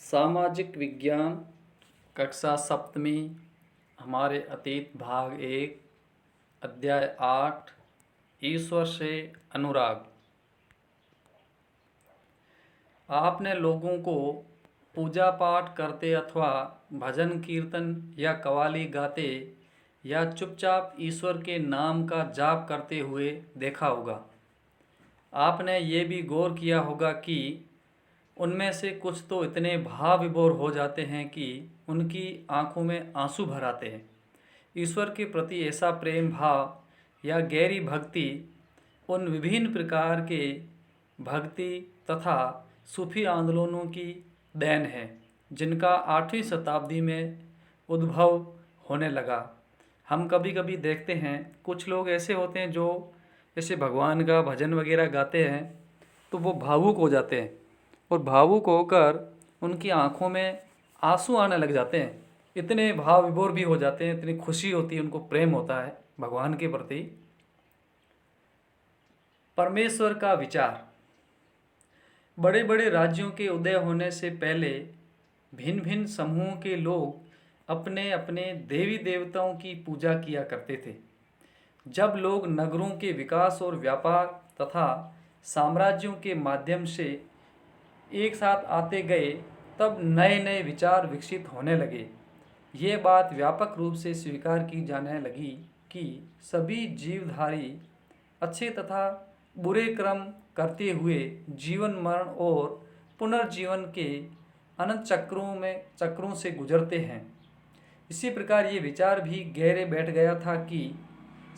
सामाजिक विज्ञान कक्षा सप्तमी हमारे अतीत भाग 1 अध्याय 8 ईश्वर से अनुराग। आपने लोगों को पूजा पाठ करते अथवा भजन कीर्तन या कव्वाली गाते या चुपचाप ईश्वर के नाम का जाप करते हुए देखा होगा। आपने ये भी गौर किया होगा कि उनमें से कुछ तो इतने भाव विभोर हो जाते हैं कि उनकी आंखों में आंसू भर आते हैं। ईश्वर के प्रति ऐसा प्रेम भाव या गहरी भक्ति उन विभिन्न प्रकार के भक्ति तथा सूफी आंदोलनों की देन है जिनका 8वीं शताब्दी में उद्भव होने लगा। हम कभी कभी देखते हैं कुछ लोग ऐसे होते हैं जो ऐसे भगवान का भजन वगैरह गाते हैं तो वो भावुक हो जाते हैं और भावुक होकर उनकी आंखों में आंसू आने लग जाते हैं। इतने भाव विभोर भी हो जाते हैं, इतनी खुशी होती है, उनको प्रेम होता है भगवान के प्रति। परमेश्वर का विचार। बड़े बड़े राज्यों के उदय होने से पहले भिन्न भिन्न समूहों के लोग अपने अपने देवी देवताओं की पूजा किया करते थे। जब लोग नगरों के विकास और व्यापार तथा साम्राज्यों के माध्यम से एक साथ आते गए तब नए नए विचार विकसित होने लगे। ये बात व्यापक रूप से स्वीकार की जाने लगी कि सभी जीवधारी अच्छे तथा बुरे कर्म करते हुए जीवन मरण और पुनर्जीवन के अनंत चक्रों से गुजरते हैं। इसी प्रकार ये विचार भी गहरे बैठ गया था कि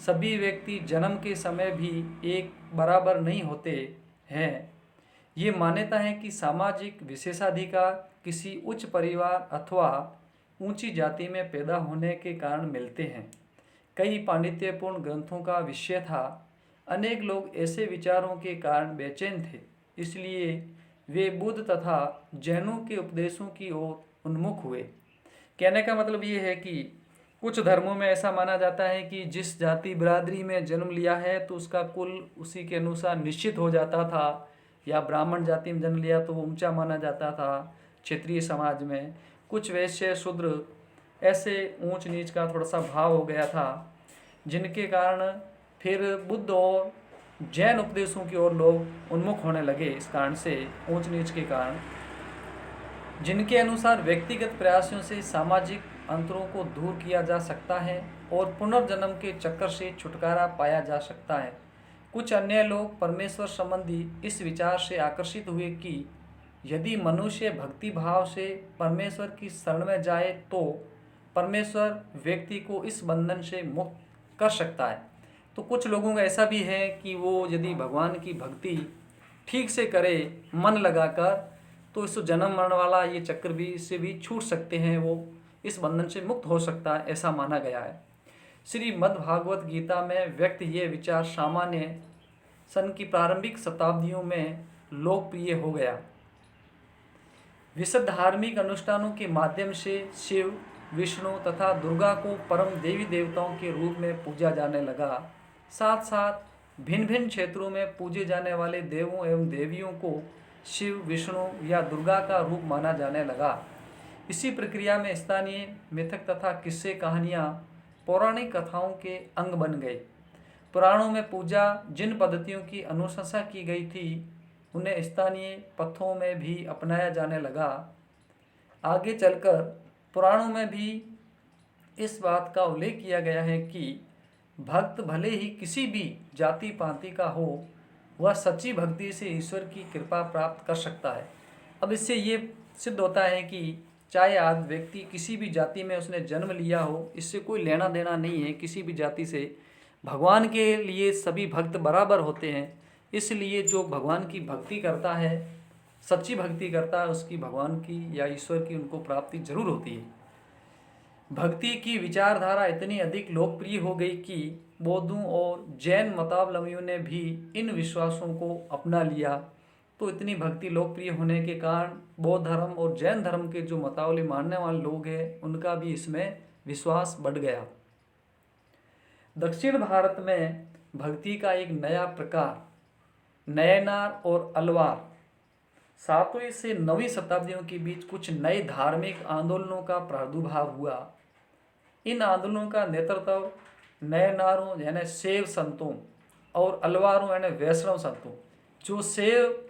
सभी व्यक्ति जन्म के समय भी एक बराबर नहीं होते हैं। ये मान्यता है कि सामाजिक विशेषाधिकार किसी उच्च परिवार अथवा ऊंची जाति में पैदा होने के कारण मिलते हैं। कई पांडित्यपूर्ण ग्रंथों का विषय था। अनेक लोग ऐसे विचारों के कारण बेचैन थे, इसलिए वे बुद्ध तथा जैनों के उपदेशों की ओर उन्मुख हुए। कहने का मतलब ये है कि कुछ धर्मों में ऐसा माना जाता है कि जिस जाति बिरादरी में जन्म लिया है तो उसका कुल उसी के अनुसार निश्चित हो जाता था, या ब्राह्मण जाति में जन्म लिया तो वो ऊंचा माना जाता था क्षेत्रीय समाज में। कुछ वैश्य शूद्र ऐसे ऊंच नीच का थोड़ा सा भाव हो गया था, जिनके कारण फिर बुद्ध और जैन उपदेशों की ओर लोग उन्मुख होने लगे। इस कारण से ऊंच नीच के कारण, जिनके अनुसार व्यक्तिगत प्रयासों से सामाजिक अंतरों को दूर किया जा सकता है और पुनर्जन्म के चक्कर से छुटकारा पाया जा सकता है। कुछ अन्य लोग परमेश्वर संबंधी इस विचार से आकर्षित हुए कि यदि मनुष्य भक्ति भाव से परमेश्वर की शरण में जाए तो परमेश्वर व्यक्ति को इस बंधन से मुक्त कर सकता है। तो कुछ लोगों का ऐसा भी है कि वो यदि भगवान की भक्ति ठीक से करे मन लगाकर तो इस जन्म मरण वाला ये चक्र भी इससे भी छूट सकते हैं, वो इस बंधन से मुक्त हो सकता है, ऐसा माना गया है। श्रीमद् भागवत गीता में व्यक्त ये विचार सामान्य सन की प्रारंभिक शताब्दियों में लोकप्रिय हो गया। विशुद्ध धार्मिक अनुष्ठानों के माध्यम से शिव, विष्णु तथा दुर्गा को परम देवी देवताओं के रूप में पूजा जाने लगा। साथ साथ भिन्न भिन्न क्षेत्रों में पूजे जाने वाले देवों एवं देवियों को शिव, विष्णु या दुर्गा का रूप माना जाने लगा। इसी प्रक्रिया में स्थानीय मिथक तथा किस्से कहानियाँ पौराणिक कथाओं के अंग बन गए। पुराणों में पूजा जिन पद्धतियों की अनुशंसा की गई थी उन्हें स्थानीय पथों में भी अपनाया जाने लगा। आगे चलकर पुराणों में भी इस बात का उल्लेख किया गया है कि भक्त भले ही किसी भी जाति पाति का हो, वह सच्ची भक्ति से ईश्वर की कृपा प्राप्त कर सकता है। अब इससे ये सिद्ध होता है कि चाहे आज व्यक्ति किसी भी जाति में उसने जन्म लिया हो, इससे कोई लेना देना नहीं है किसी भी जाति से। भगवान के लिए सभी भक्त बराबर होते हैं, इसलिए जो भगवान की भक्ति करता है, सच्ची भक्ति करता है, उसकी भगवान की या ईश्वर की उनको प्राप्ति जरूर होती है। भक्ति की विचारधारा इतनी अधिक लोकप्रिय हो गई कि बौद्धों और जैन मतावलंबियों ने भी इन विश्वासों को अपना लिया। तो इतनी भक्ति लोकप्रिय होने के कारण बौद्ध धर्म और जैन धर्म के जो मतावली मानने वाले लोग हैं उनका भी इसमें विश्वास बढ़ गया। दक्षिण भारत में भक्ति का एक नया प्रकार नयनार और अलवार सातवीं से 9वीं शताब्दियों के बीच कुछ नए धार्मिक आंदोलनों का प्रादुर्भाव हुआ। इन आंदोलनों का नेतृत्व नयनारों यानी शैव संतों और अलवारों यानी वैष्णव संतों, जो शैव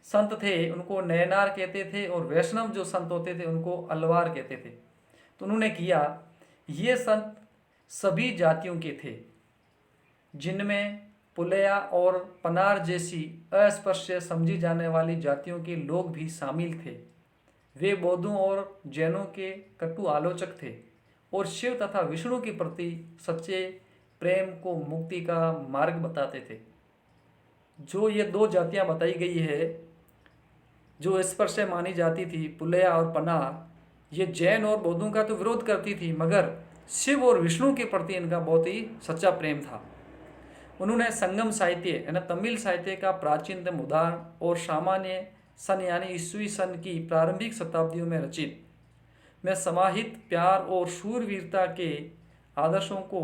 संत थे उनको नयनार कहते थे और वैष्णव जो संत होते थे उनको अलवार कहते थे, तो उन्होंने किया। ये संत सभी जातियों के थे, जिनमें पुलया और पनार जैसी अस्पृश्य समझी जाने वाली जातियों के लोग भी शामिल थे। वे बौद्धों और जैनों के कटु आलोचक थे और शिव तथा विष्णु के प्रति सच्चे प्रेम को मुक्ति का मार्ग बताते थे। जो ये दो जातियां बताई गई है जो स्पर्श मानी जाती थी, पुलया और पनार, ये जैन और बौद्धों का तो विरोध करती थी, मगर शिव और विष्णु के प्रति इनका बहुत ही सच्चा प्रेम था। उन्होंने संगम साहित्य यानी तमिल साहित्य का प्राचीनतम उदाहरण और सामान्य सन यानी ईस्वी सन की प्रारंभिक शताब्दियों में रचित में समाहित प्यार और शूरवीरता के आदर्शों को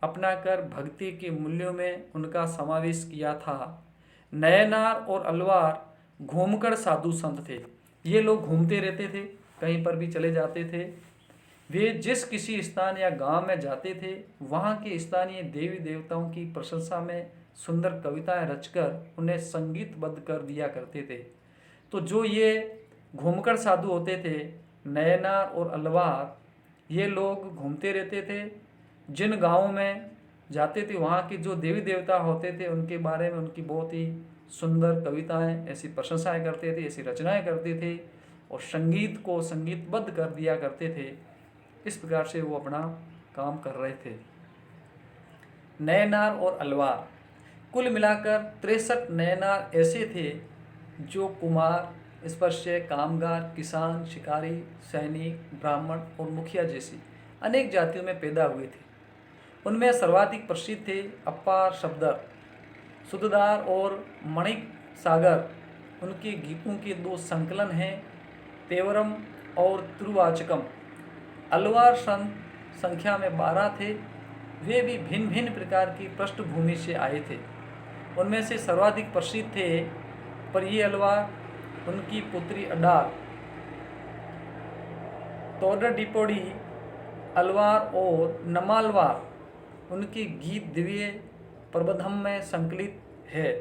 अपनाकर भक्ति के मूल्यों में उनका समावेश किया था। नयनार और अलवार घूमकर साधु संत थे। ये लोग घूमते रहते थे, कहीं पर भी चले जाते थे। वे जिस किसी स्थान या गांव में जाते थे वहाँ के स्थानीय देवी देवताओं की प्रशंसा में सुंदर कविताएं रचकर उन्हें संगीतबद्ध कर दिया करते थे। तो जो ये घूमकर साधु होते थे, नयनार और अलवार, ये लोग घूमते रहते थे। जिन गांवों में जाते थे वहाँ के जो देवी देवता होते थे उनके बारे में उनकी बहुत ही सुंदर कविताएं, ऐसी प्रशंसाएं करते थे, ऐसी रचनाएं करते थे और संगीत को संगीतबद्ध कर दिया करते थे। इस प्रकार से वो अपना काम कर रहे थे। नयनार और अलवार, कुल मिलाकर 63 नयनार ऐसे थे जो कुमार, स्पर्श्य, कामगार, किसान, शिकारी, सैनिक, ब्राह्मण और मुखिया जैसी अनेक जातियों में पैदा हुए थे। उनमें सर्वाधिक प्रसिद्ध थे अप्पार शब्दर, सुधदार और मणिक सागर। उनके गीतों के दो संकलन हैं, तेवरम और तिरुवाचकम। अलवार संत संख्या में 12 थे। वे भी भिन्न भिन्न प्रकार की पृष्ठभूमि से आए थे। उनमें से सर्वाधिक प्रसिद्ध थे परिये अलवार, उनकी पुत्री अडार, तोडरडिपोडी अलवार और नमालवार। उनके गीत दिव्य प्रबंधम में संकलित है।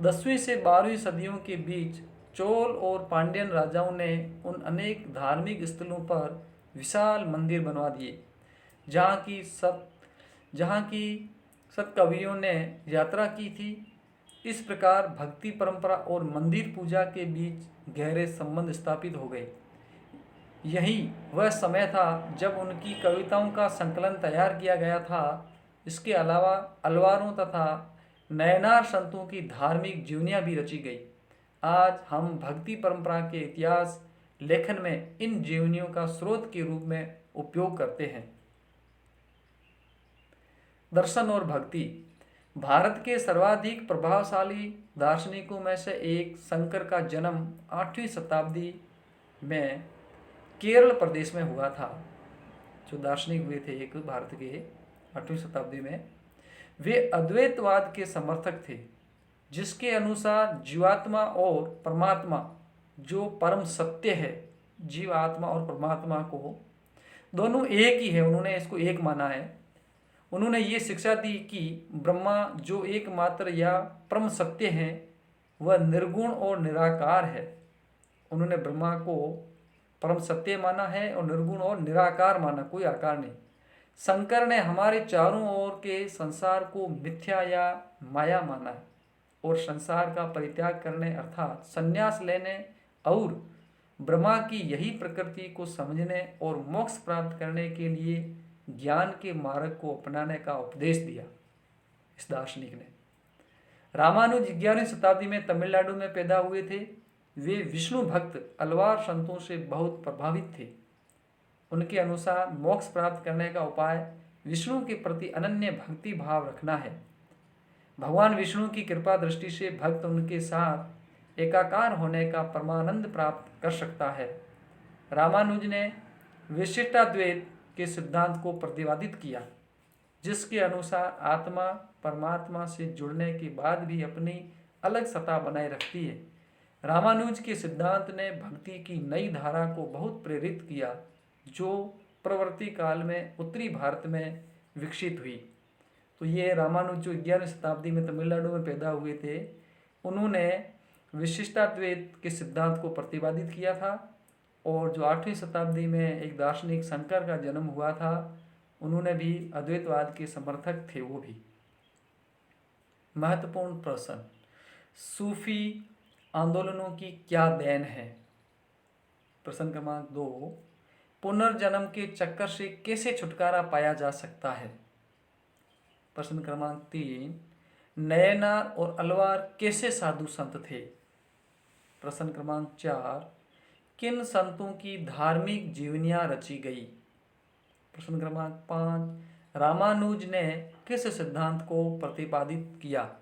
10वीं से 12वीं सदियों के बीच चोल और पांड्यन राजाओं ने उन अनेक धार्मिक स्थलों पर विशाल मंदिर बनवा दिए जहाँ की सत कवियों ने यात्रा की थी। इस प्रकार भक्ति परंपरा और मंदिर पूजा के बीच गहरे संबंध स्थापित हो गए। यही वह समय था जब उनकी कविताओं का संकलन तैयार किया गया था। इसके अलावा अलवारों तथा नयनार संतों की धार्मिक जीवनियाँ भी रची गई। आज हम भक्ति परंपरा के इतिहास लेखन में इन जीवनियों का स्रोत के रूप में उपयोग करते हैं। दर्शन और भक्ति, भारत के सर्वाधिक प्रभावशाली दार्शनिकों में से एक शंकर का जन्म 8वीं शताब्दी में केरल प्रदेश में हुआ था। जो दार्शनिक हुए थे एक भारत के 8वीं शताब्दी में, वे अद्वैतवाद के समर्थक थे, जिसके अनुसार जीवात्मा और परमात्मा जो परम सत्य है, जीव आत्मा और परमात्मा को दोनों एक ही है, उन्होंने इसको एक माना है। उन्होंने ये शिक्षा दी कि ब्रह्मा जो एकमात्र या परम सत्य है वह निर्गुण और निराकार है। उन्होंने ब्रह्मा को परम सत्य माना है और निर्गुण और निराकार माना, कोई आकार नहीं। शंकर ने हमारे चारों ओर के संसार को मिथ्या या माया माना है और संसार का परित्याग करने अर्थात संन्यास लेने और ब्रह्मा की यही प्रकृति को समझने और मोक्ष प्राप्त करने के लिए ज्ञान के मार्ग को अपनाने का उपदेश दिया इस दार्शनिक ने। रामानुज 11वीं शताब्दी में तमिलनाडु में पैदा हुए थे। वे विष्णु भक्त अलवार संतों से बहुत प्रभावित थे। उनके अनुसार मोक्ष प्राप्त करने का उपाय विष्णु के प्रति अनन्य भक्ति भाव रखना है। भगवान विष्णु की कृपा दृष्टि से भक्त उनके साथ एकाकार होने का परमानंद प्राप्त कर सकता है। रामानुज ने विशिष्टाद्वैत के सिद्धांत को प्रतिपादित किया, जिसके अनुसार आत्मा परमात्मा से जुड़ने के बाद भी अपनी अलग सत्ता बनाए रखती है। रामानुज के सिद्धांत ने भक्ति की नई धारा को बहुत प्रेरित किया, जो प्रवर्ती काल में उत्तरी भारत में विकसित हुई। तो ये रामानुज जो 11वीं शताब्दी में तमिलनाडु में पैदा हुए थे, उन्होंने विशिष्टाद्वैत के सिद्धांत को प्रतिपादित किया था। और जो 8वीं शताब्दी में एक दार्शनिक शंकर का जन्म हुआ था, उन्होंने भी अद्वैतवाद के समर्थक थे वो भी। महत्वपूर्ण प्रश्न, सूफी आंदोलनों की क्या देन है? प्रश्न क्रमांक 2, पुनर्जन्म के चक्कर से कैसे छुटकारा पाया जा सकता है? प्रश्न क्रमांक 3, नयनार और अलवार कैसे साधु संत थे? प्रश्न क्रमांक 4, किन संतों की धार्मिक जीवनियाँ रची गई? प्रश्न क्रमांक 5, रामानुज ने किस सिद्धांत को प्रतिपादित किया?